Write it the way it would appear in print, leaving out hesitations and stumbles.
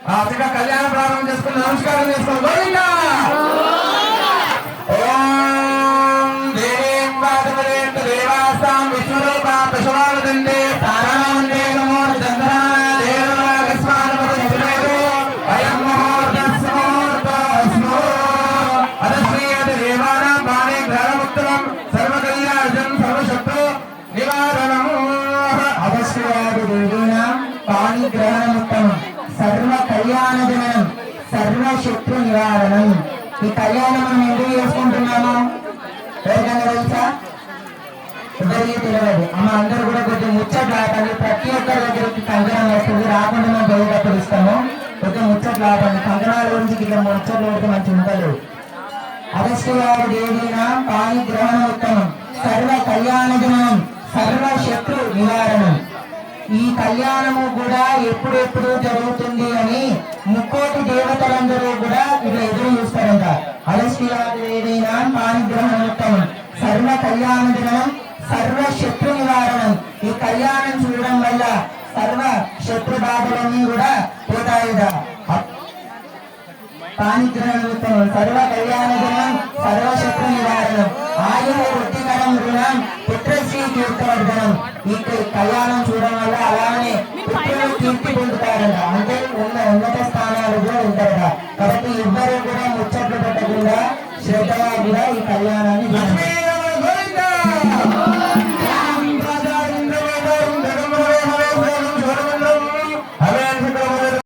కళ్యాణ ప్రారంభం చేసుకుని నమస్కారం చేసుకోండి. గోవిందా విష్ణురూప పశువాలందే తారాందే నమో చంద్రా సర్వ కళ్యాణజనం సర్వ శత్రు నివారణం. ఈ కళ్యాణం మనం ఎందుకు చేసుకుంటున్నాము? ఎవరికైనా తెలుసా? ఇద్దరికి తెలియదు. అమ్మ అందరూ కూడా కొంచెం ముచ్చట్లాపండి. ప్రతి ఒక్కరి దగ్గరికి కంకణం వస్తుంది. రాకుండా మనం పోయేటప్పుడు ఇస్తాము. కొంచెం ముచ్చట్లాపండి. కంకణాల గురించి ఇట్లా ముచ్చట్లు పెడితే మంచి ఉండదు. అగస్త్యవారి దేవీన పాణిగ్రహణ ఉత్తమం సర్వ కళ్యాణజనం సర్వ శత్రు నివారణం. ఈ కళ్యాణము కూడా ఎప్పుడెప్పుడు జరుగుతుంది అని 30 దేవతలందరూ కూడా ఇట్లా ఎదురు చూస్తారంట. అగస్త్యవాదేవైనా పాణిగ్రహణోత్తమం సర్వ కళ్యాణజనం సర్వ శత్రు నివారణం. ఈ కళ్యాణం చూడడం వల్ల సర్వ శత్రు బాధలన్నీ కూడా పోతాయిట. పాణిగ్రహణోత్తమం సర్వ కళ్యాణజనం సర్వ శత్రు నివారణం ఆయుధ వృత్తికరం రుణం పుత్రశ్రీ కీర్తివర్ధనం. ఈ కళ్యాణం చూడడం వల్ల అలానే పుత్రులు కీర్తి పొందుతారట. అంటే ఉన్నత స్థానాలు కూడా ఉంటారట. కాబట్టి ఇద్దరు కూడా ముచ్చట్లు పెట్టకుండా శ్రద్ధగా కూడా ఈ కళ్యాణాన్ని